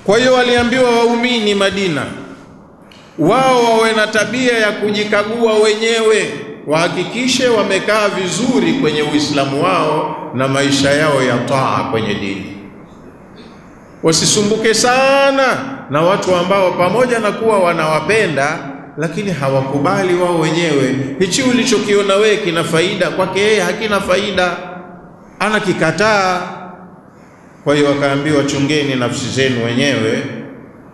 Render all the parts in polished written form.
Kwa hiyo waliambiwa waumini Madina wao wawe na tabia ya kujikagua wenyewe, wahakikishe wamekaa vizuri kwenye Uislamu wao na maisha yao ya taa kwenye dini. Wasisumbuke sana na watu ambao pamoja na kuwa wanawapenda lakini hawakubali wao wenyewe. Hichi ulichokiona wewe kina faida kwake yeye hakina faida, anakikataa. Kwa hiyo wakaambiwa chungeni nafsi zenu wenyewe,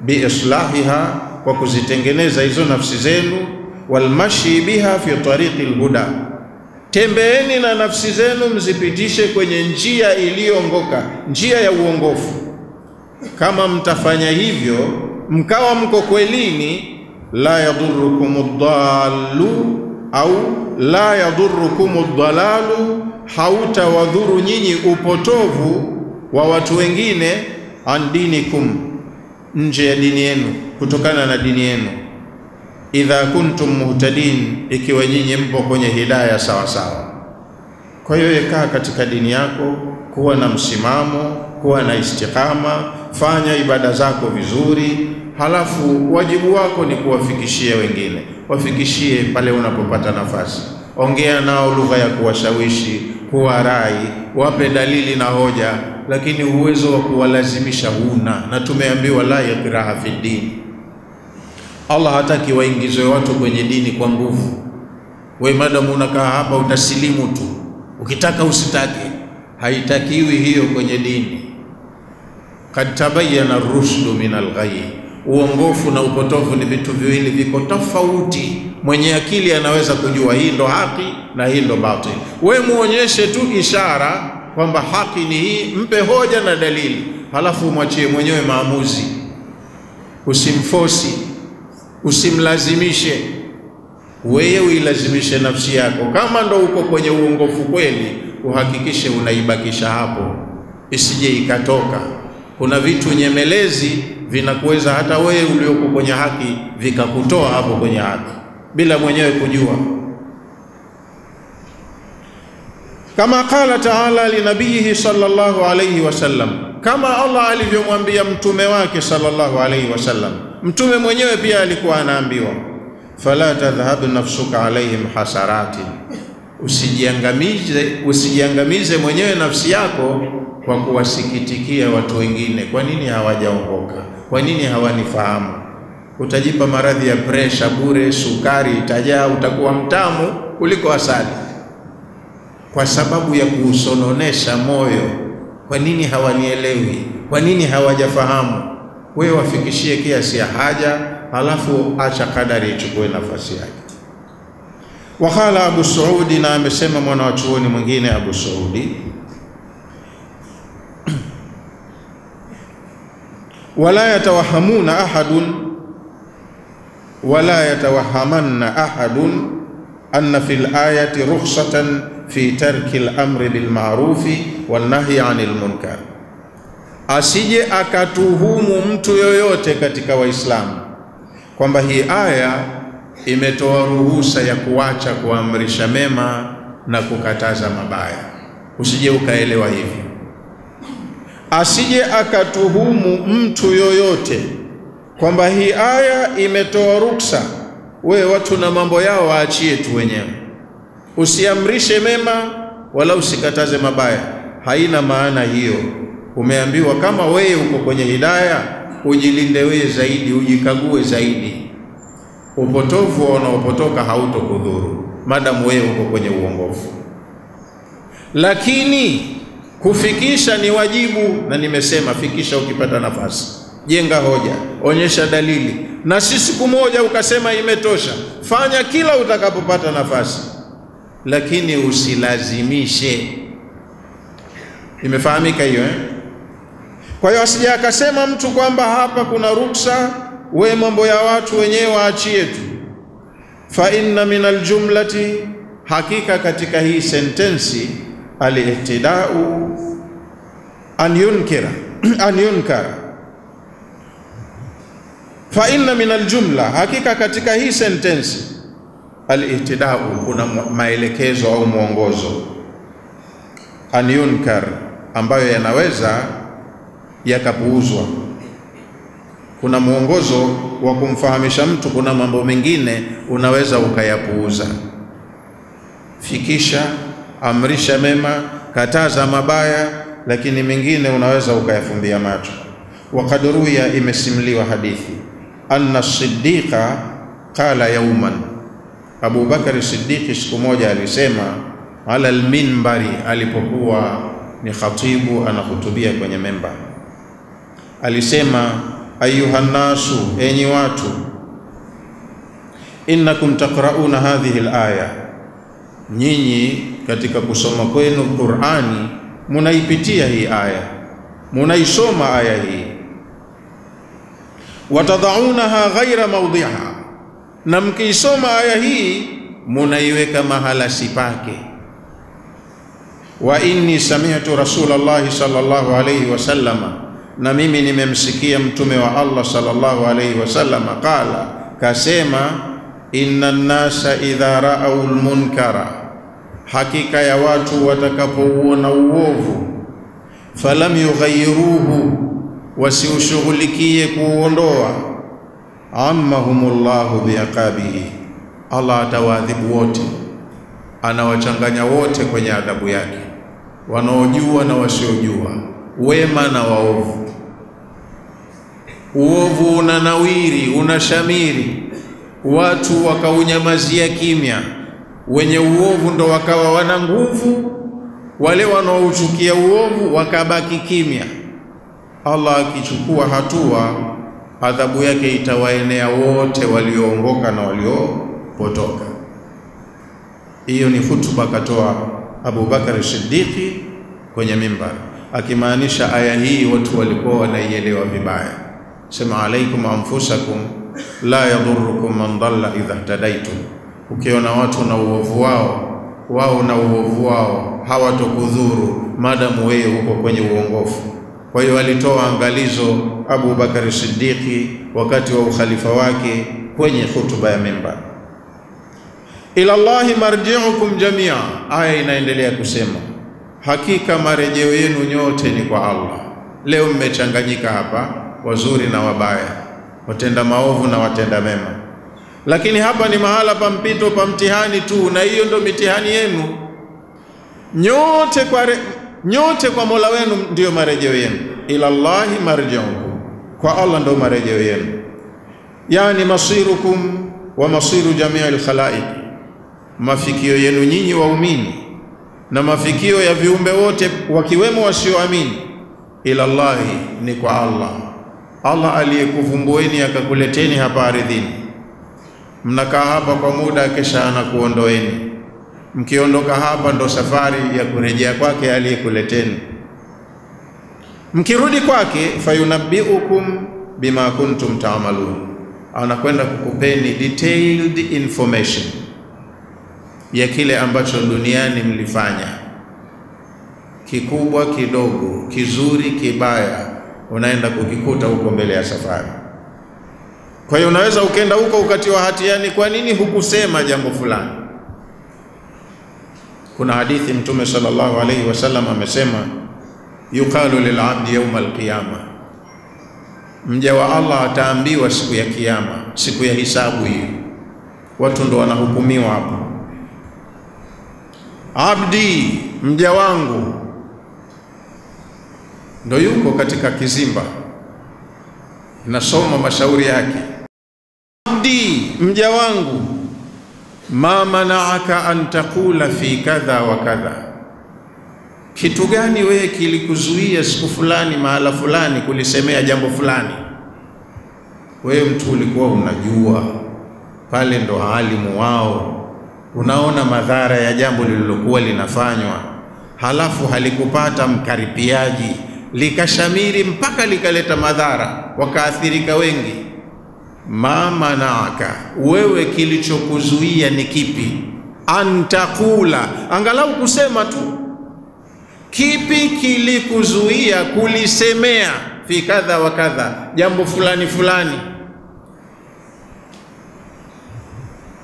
biislahiha, kwa kuzitengeneza hizo nafsi zenu, walmashi biha fi tariqil huda, tembeeni na nafsi zenu mzipitishe kwenye njia iliyongoka, njia ya uongofu. Kama mtafanya hivyo mkawa mko kwelini, la yadurrukumud dallu au la yadurrukumud dalalu, hautawadhuru nyinyi upotovu wa watu wengine, an dinikum, nje ya dini yenu, kutokana na dini yenu. Idha kuntum muhtadin, ikiwa nyinyi mpo kwenye hidayah sawa sawa. Kwa hiyo kaa katika dini yako, kuwa na msimamo, kuwa na istiqama, fanya ibada zako vizuri, halafu wajibu wako ni kuwafikishia wengine. Wafikishie pale unapopata nafasi, ongea nao lugha ya kuwashawishi, kuwarai, wape dalili na hoja, lakini uwezo wa kuwalazimisha huna. Na tumeambiwa la yakraha fi din, Allah hataki waingizwe watu kwenye dini kwa nguvu. Wewe madamu unakaa hapa utasilimu tu, ukitaka usitake, haitakiwi hiyo kwenye dini. Kad tabayyana ar-rushdu min al-ghayy, uongofu na upotofu ni vitu viwili viko tofauti. Mwenye akili anaweza kujua hii ndo haki na hii ndo batil. Wewe muonyeshe tu ishara kwamba haki ni hii, mpe hoja na dalili, halafu mwachie mwenyewe maamuzi. Usimforce, usimlazimishe. Wewe uilazimishe nafsi yako. Kama ndo uko kwenye uongofu kweli, uhakikishe unaibakisha hapo, isije ikatoka. Kuna vitu nyemelezi vinakuweza hata wewe ulioko kwenye haki vikakutoa hapo kwenye haki bila mwenyewe kujua. Kama qala ta'ala li nabiyihi sallallahu alayhi wasallam, kama Allah alivyomwambia mtume wake sallallahu alayhi wasallam. Mtume mwenyewe pia alikuwa anaambiwa, fala tadhhab nafsuka alayhim hasarati, usijiangamize mwenyewe nafsi yako kwa kuwasikitikia watu wengine. Kwa nini hawajaongoka? Kwa nini hawanifahamu? Utajipa maradhi ya presha bure, sukari itajaa, utakuwa mtamu kuliko asali, kwa sababu ya kuusononesha moyo. Kwa nini hawanielewi? Kwa nini hawajafahamu? Wewe wafikishie kiasi ya haja, halafu acha kadari ichukue nafasi yake. Wakala Abu Saudi, na amesema mwana wa chuoni mwingine Abu Saudi, wala yatawahamuna ahadun wala yatawahamanna ahadun anna fil ayati rukhsatan fi tarki al-amri bil ma'rufi wan nahyi 'anil munkar. Asije akatuhumu mtu yoyote katika Waislamu kwamba hii aya imetoa ruhusa ya kuacha kuamrisha mema na kukataza mabaya. Usije ukaelewa hivi. Asije akatuhumu mtu yoyote kwamba hii aya imetoa ruksa, wewe watu na mambo yao waachie tu wenyewe, usiamrishe mema wala usikataze mabaya. Haina maana hiyo. Umeambiwa kama wewe uko kwenye hidayah, ujilinde wewe zaidi, ujikague zaidi. Upotovu unaopotoka hautokudhuru madamu wewe uko kwenye uongofu. Lakini kufikisha ni wajibu, na nimesema fikisha ukipata nafasi. Jenga hoja, onyesha dalili, na si siku moja ukasema imetosha. Fanya kila utakapopata nafasi, lakini usilazimishe. Imefahamika hiyo eh? Kwa hiyo asije akasema mtu kwamba hapa kuna ruksa, we mambo ya watu wenyewe waachie tu. Fa inna minal jumlati, hakika katika hii sentensi, al-ihtida'u an yunkara. Fa inna minal jumla, hakika katika hii sentensi, al-ihtida'u, kuna maelekezo au mwongozo, an yunkar, ambayo yanaweza yakapuuzwa. Kuna mwongozo wa kumfahamisha mtu, kuna mambo mengine unaweza ukayapuuza. Fikisha, amrisha mema, kataza mabaya, lakini mengine unaweza ukayafumbia macho. Waqad ruya, imesimliwa hadithi, anna Siddiqa qala yawman, Abu Bakar Siddiqi siku moja alisema ala alminbari, alipokuwa ni khatibu anahutubia kwenye memba, alisema ayuhan nasu, enyi watu, innakum taqrauna hadhihi alaya, nyinyi katika kusoma kwenu Qur'ani munaipitia hii aya, munaisoma aya hii, watadaunaha ghaira mawdiha, na mkiisoma aya hii munaiweka mahala sipake. Wa inni sami'tu Rasulullah sallallahu alayhi wasallama, na mimi nimemsikia mtume wa Allah sallallahu alayhi wasallama, qala, kasema, inna an-nasa idha ra'aw al-munkara, hakika ya watu watakapouona uovu, falam yughayyiruhu, wasiushughulikie kuondoa, ammahumullahu biaqabihi, Allah atawaadhibu wote, anawachanganya wote kwenye adhabu yake, wanaojua na wasiojua, wema na waovu. Uovu unanawiri, unashamiri, watu wakaunyamazia kimya, wenye uovu ndo wakawa wana nguvu, wale wanaochukia uovu wakabaki kimya. Allah akichukua hatua, adhabu yake itawaenea wote walioongoka na waliopotoka. Hiyo ni hutuba katoa Abu Bakar Siddiqi kwenye mimbar, akimaanisha aya hii watu walikuwa wanaielewa vibaya. Sema alaikum anfusakum la yadurrukum man dhalla idha ihtadaitum, ukiona watu na uovu wao na uovu wao hawatokudhuru madamu wewe uko kwenye uongofu. Kwa hiyo alitoa angalizo Abu Bakar Siddiqi wakati wa ukhalifa wake kwenye hutuba ya mimbar. Ila Allahi marji'ukum jamia, aya inaendelea kusema hakika marejeo yenu nyote ni kwa Allah. Leo mmechanganyika hapa, wazuri na wabaya, watenda maovu na watenda mema, lakini hapa ni mahala pa mpito, pa mtihani tu, na hiyo ndo mitihani yenu nyote kwa Mola wenu ndio marejeo yenu. Ila Allahi marji'ukum, kwa Allah ndo marejeo yenu, yani masirukum wa masiru jami'il khalaiq, mafikio yenu nyinyi waumini na mafikio ya viumbe wote wakiwemo wasioamini. Ila Allahi, ni kwa Allah. Allah aliyekuvumbueni akakuleteni hapa ardhini, mnakaa hapa kwa muda, kisha anakuondoeni. Mkiondoka hapa ndo safari ya kurejea kwake aliyekuleteni. Mkirudi kwake, fayunabbiukum bima kuntum ta'malun, anakwenda kukupeni detailed information ya kile ambacho duniani mlifanya, kikubwa kidogo, kizuri kibaya, unaenda kukikuta huko mbele ya safari. Kwa hiyo unaweza ukenda huko ukatiwa hatiani, kwa nini hukusema jambo fulani? Kuna hadithi Mtume sallallahu alayhi wasallam amesema, yuqalu lil'abdi yawm al-qiyama, mja wa Allah ataambiwa siku ya kiyama, siku ya hisabu hiyo, watu ndo wanahukumiwa hapo. Abdi, mja wangu, ndo yuko katika kizimba nasoma mashauri yake. Abdi, mja wangu, ma mana'aka an taqula fi kadha wa kadha, kitu gani wewe kilikuzuia siku fulani mahala fulani kulisemea jambo fulani? Wewe mtu ulikuwa unajua pale, ndo alimu wao, unaona madhara ya jambo lililokuwa linafanywa, halafu halikupata mkaripiaji, likashamiri mpaka likaleta madhara, wakaathirika wengi. Ma mana'aka, wewe kilichokuzuia ni kipi? Antakula, angalau kusema tu. Kipi kilikuzuia kulisemea fi kadha wa kadha, jambo fulani fulani?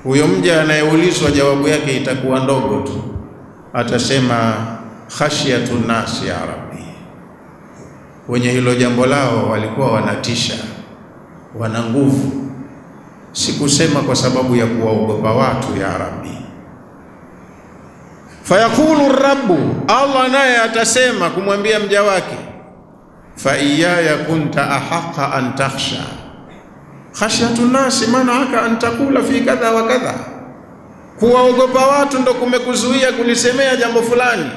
Huyo mja anayeulizwa jawabu yake itakuwa ndogo tu, atasema khashyatun nas ya Rabbi. Wenye hilo jambo lao walikuwa wanatisha, wana nguvu. Sikusema kwa sababu ya kuwaogopa watu ya Rabbi. Fayaqulu rabbu, Allah naye atasema kumwambia mja wake, fa iyaya kunta ahaqqa an takhsha. Khashyatun nasi mana'aka an taqula fi kadha wa kadha. Kuwaogopa watu ndo kumekuzuia kunisemea jambo fulani.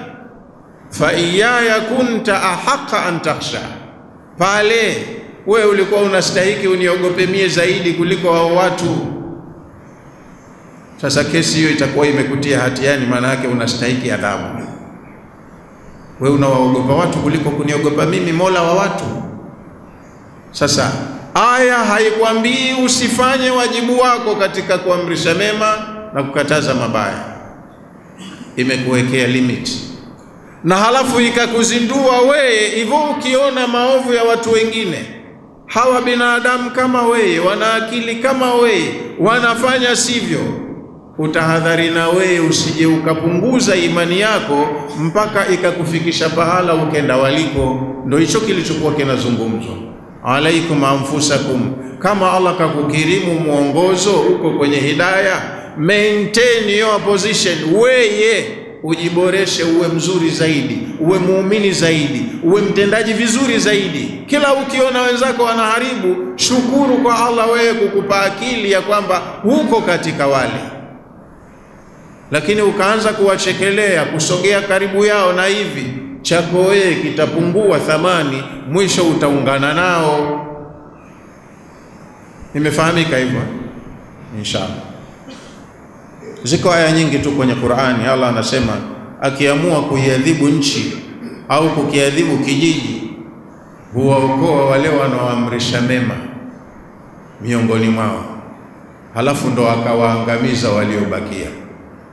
Fa iyaya kunta ahaqqa an takhsha. Pale wewe ulikuwa unastahiki uniogope mie zaidi kuliko hao watu. Sasa kesi hiyo itakuwa imekutia hatiani, maana yake unastahiki adhabu. Wewe unawaogopa watu kuliko kuniogopa mimi, Mola wa watu. Sasa aya haikwambii usifanye wajibu wako katika kuamrisha mema na kukataza mabaya. Imekuwekea limit. Na halafu ikakuzindua wewe hivyo, ukiona maovu ya watu wengine, hawa binadamu kama wewe, wana akili kama wewe, wanafanya sivyo, utahadhari na wewe usije ukapunguza imani yako mpaka ikakufikisha pahala ukenda waliko. Ndio hicho kilichokuwa kinazungumzwa. Alaikum anfusakum, kama Allah kakukirimu muongozo, uko kwenye hidayah, maintain your position. Wewe ujiboreshe, uwe mzuri zaidi, uwe muumini zaidi, uwe mtendaji vizuri zaidi. Kila ukiona wenzako wanaharibu, shukuru kwa Allah wewe kukupa akili ya kwamba huko katika wale. Lakini ukaanza kuwachekelea, kusogea karibu yao, na hivi chako wewe kitapungua thamani, mwisho utaungana nao. Imefahamika hivyo inshallah. Ziko aya nyingi tu kwenye Qur'ani. Allah anasema akiamua kuiadhibu nchi au kukiadhibu kijiji, huwaokoa wale wanaoamrisha mema miongoni mwao, halafu ndo akawaangamiza waliobakia.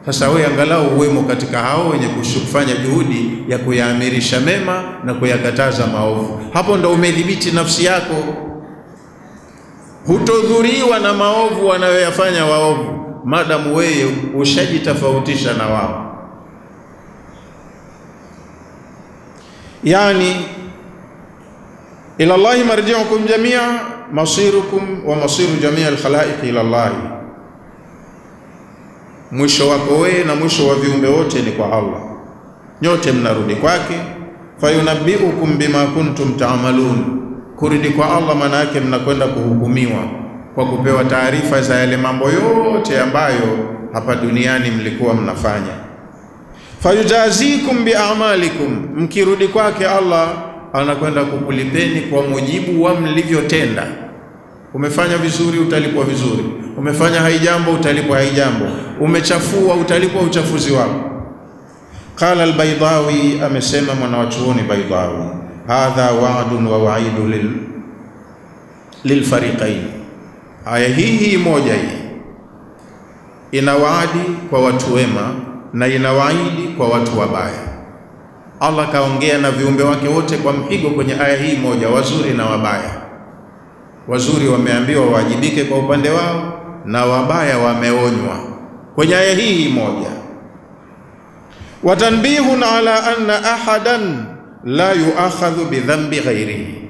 Sasa wewe angalau uwemo katika hao wenye kufanya juhudi ya kuyaamirisha mema na kuyakataza maovu. Hapo ndo umedhibiti nafsi yako, hutodhuriwa na maovu wanayoyafanya waovu, madamu wewe ushajitofautisha na wao. Yani ila Allahi marji'ukum jamia, masirukum wa masiru jamia al-khalaiq ila Allah. Mwisho wako wewe na mwisho wa viumbe wote ni kwa Allah, nyote mnarudi kwake. Fayunabbiukum bima kuntum ta'malun, kurudi kwa Allah maana yake mnakwenda kuhukumiwa kwa kupewa taarifa za yale mambo yote ambayo hapa duniani mlikuwa mnafanya. Fayujazikum bi'amalikum, mkirudi kwake Allah anakwenda kukulipeni kwa mujibu wa mlivyotenda. Umefanya vizuri utalipwa vizuri, umefanya haijambo utalipwa haijambo, umechafua utalipwa uchafuzi wako. Qala al-Baydawi, amesema mwanachuoni Baydawi, hadha wa'dun wa wa'idu lilfariqain. Aya hii moja hii ina waadi kwa watu wema na ina waidi kwa watu wabaya. Allah kaongea na viumbe wake wote kwa mpigo kwenye aya hii moja, wazuri na wabaya. Wazuri wameambiwa wajibike kwa upande wao na wabaya wameonywa kwenye aya hii moja. Watanbihun ala anna ahadan la yuakhadhu bidhambi ghairihi,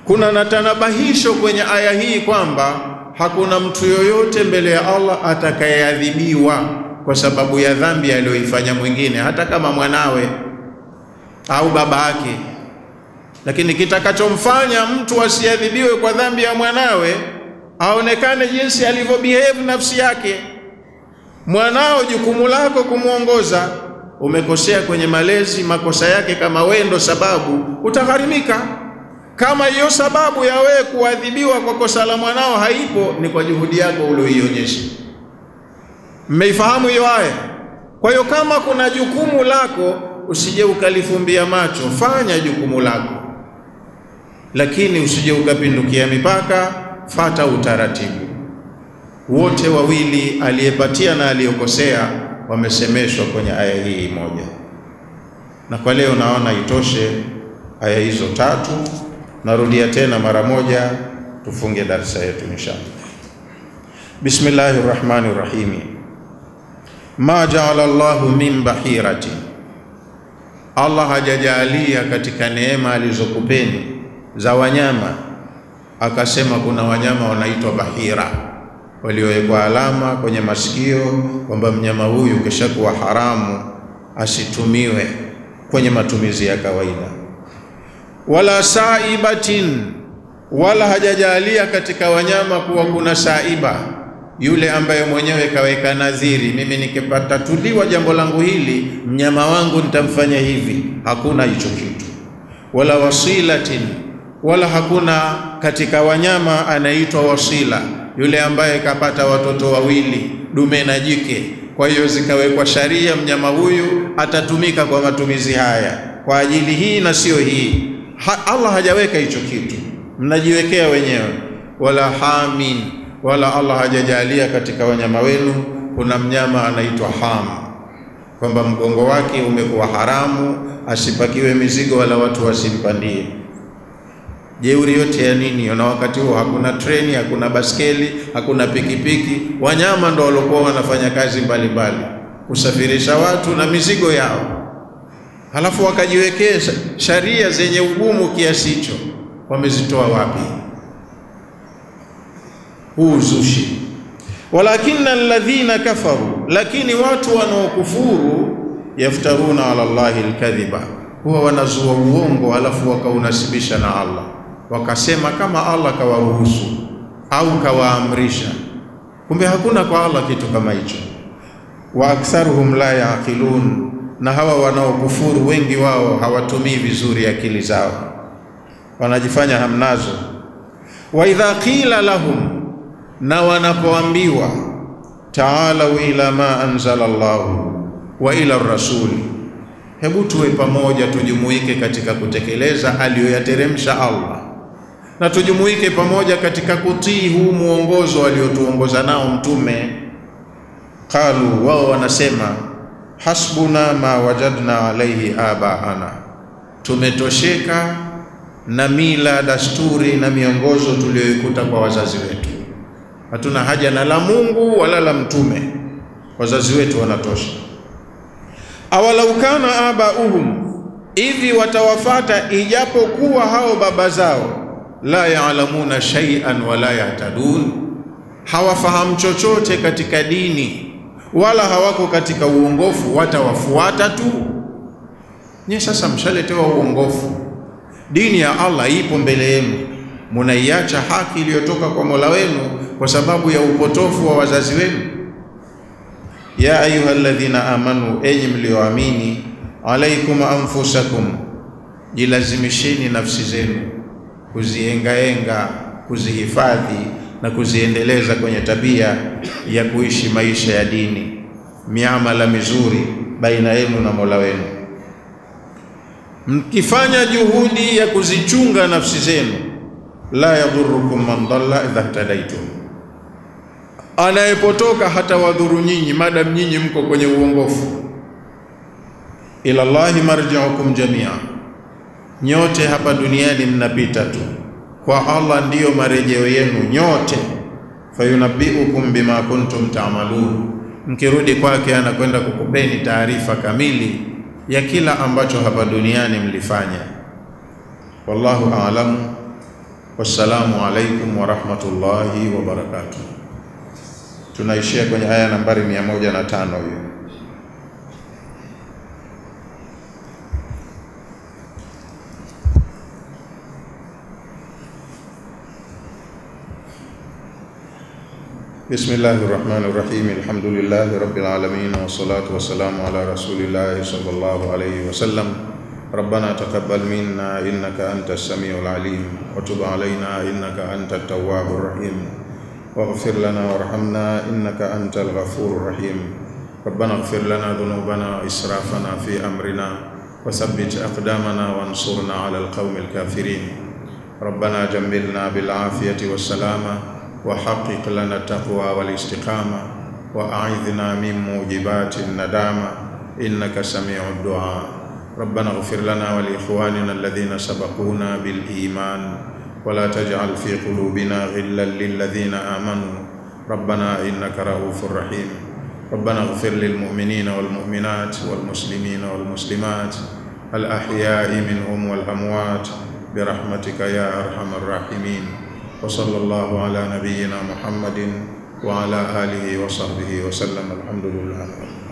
kuna natanabahisho kwenye aya hii kwamba hakuna mtu yoyote mbele ya Allah atakayeadhibiwa kwa sababu ya dhambi aliyoifanya mwingine, hata kama mwanawe au baba yake. Lakini kitakachomfanya mtu asiadhibiwe kwa dhambi ya mwanawe, aonekane jinsi alivyobehave nafsi yake. Mwanao jukumu lako kumuongoza, umekosea kwenye malezi, makosa yake kama wewe ndo sababu, utagharimika. Kama hiyo sababu ya wewe kuadhibiwa kwa kosa la mwanao haipo, ni kwa juhudi yako ulioionyesha. Mmeifahamu hiyo aya? Kwa hiyo kama kuna jukumu lako, usije ukalifumbia macho, fanya jukumu lako, lakini usije ukapindukia mipaka, fata utaratibu. Wote wawili, aliyepatia na aliyokosea, wamesemeshwa kwenye aya hii moja. Na kwa leo naona itoshe aya hizo tatu. Narudia tena mara moja, tufunge darasa yetu inshallah. Bismillahirrahmanirrahim. Ma ja'ala Allahu min bahirati, Allah hajajalia katika neema alizokupeni za wanyama, akasema kuna wanyama wanaitwa bahira waliowekwa alama kwenye masikio kwamba mnyama huyu kishakuwa haramu asitumiwe kwenye matumizi ya kawaida. Wala saibatin, wala hajajalia katika wanyama kuwa kuna saiba, yule ambaye mwenyewe kaweka nadhiri, mimi nikipata tuliwa jambo langu hili mnyama wangu nitamfanya hivi. Hakuna hicho kitu. Wala wasilatin, wala hakuna katika wanyama anaitwa wasila, yule ambaye kapata watoto wawili dume na jike, kwa hiyo zikawekwa sharia mnyama huyu atatumika kwa matumizi haya kwa ajili hii na sio hii. Allah hajaweka hicho kitu, mnajiwekea wenyewe. Wala hamin, wala Allah hajajalia katika wanyama wenu kuna mnyama anaitwa ham, kwamba mgongo wake umekuwa haramu asipakiwe mizigo wala watu wasimpandie. Jeuri yote ya nini? Na wakati huo hakuna treni, hakuna baskeli, hakuna pikipiki. Wanyama ndio walikuwa wanafanya kazi mbalimbali kusafirisha watu na mizigo yao, halafu wakajiwekea sharia zenye ugumu kiasi hicho. Wamezitoa wapi? Huu uzushi. Walakinna alladhina kafaru, lakini watu wanaokufuru, yaftaruna ala Allahi alkadhiba, huwa wanazua uongo halafu wakaunasibisha na Allah, wakasema kama Allah kawaruhusu au kawaamrisha, kumbe hakuna kwa Allah kitu kama hicho. Wa aktharuhum la yaqilun, na hawa wanaokufuru wengi wao hawatumii vizuri akili zao, wanajifanya hamnazo. Wa idha qila lahum, na wanapoambiwa ta'alau ila ma anzala Allahu wa ila rasuli, hebu tuwe pamoja tujumuike katika kutekeleza aliyoyateremsha Allah, na tujumuike pamoja katika kutii huu muongozo aliotuongoza nao mtume. Qalu, wao wanasema hasbuna ma wajadna alayhi abaana, tumetosheka na mila, dasturi na miongozo tuliyoikuta kwa wazazi wetu, hatuna haja na la Mungu wala la mtume, wazazi wetu wanatosha. Awalau kana abauhum, hivi watawafata ijapokuwa hao baba zao la ya'lamuna shay'an wala yahtadun, hawafahamu chochote katika dini wala hawako katika uongofu, watawafuata tu. Nye sasa mshaletewa uongofu, dini ya Allah ipo mbele yenu, munaiacha haki iliyotoka kwa Mola wenu kwa sababu ya upotofu wa wazazi wenu. Ya ayyuhalladhina amanu, enyi mlioamini, alaikum anfusakum, jilazimisheni nafsi zenu kuziengaenga, kuzihifadhi na kuziendeleza kwenye tabia ya kuishi maisha ya dini, miamala mizuri baina yenu na Mola wenu. Mkifanya juhudi ya kuzichunga nafsi zenu, la yadhurukum man dhalla idha ihtadaitum, anayepotoka hata wadhuru nyinyi madam nyinyi mko kwenye uongofu. Ila Allahi marji'ukum jamia, nyote hapa duniani mnapita tu, kwa Allah ndiyo marejeo yenu nyote. Fayunabbiukum bima kuntum ta'malun, mkirudi kwake anakwenda kukupeni taarifa kamili ya kila ambacho hapa duniani mlifanya. Wallahu a'lam. Wassalamu alaikum wa rahmatullahi wa barakatuh. Tunaishia kwenye aya nambari 105 hiyo. Bismillahirrahmanirrahim. Alhamdulillahi rabbil alamin, wassalatu wassalamu ala rasulillahi sallallahu alayhi wasallam. Rabbana taqabbal minna innaka antas samiul alim wa tub alayna innaka antat tawwabur rahim waghfir lana warhamna innaka antal ghafurur rahim. Rabbana ighfir lana dhunubana wa israfana fi amrina wa thabbit aqdamana wansurna ala alqawmil kafirin. Rabbana jammilna bil afiyati was salama وحقق لنا التقوى والاستقامة وأعذنا من موجبات الندامة إنك سميع الدعاء. ربنا اغفر لنا ولإخواننا الذين سبقونا بالإيمان ولا تجعل في قلوبنا غلا للذين آمنوا ربنا إنك رؤوف رحيم. ربنا اغفر للمؤمنين والمؤمنات والمسلمين والمسلمات الأحياء منهم والأموات برحمتك يا أرحم الراحمين. wa sallallahu ala nabiyyina Muhammadin wa ala alihi wa sahbihi wa sallam. Alhamdulillah.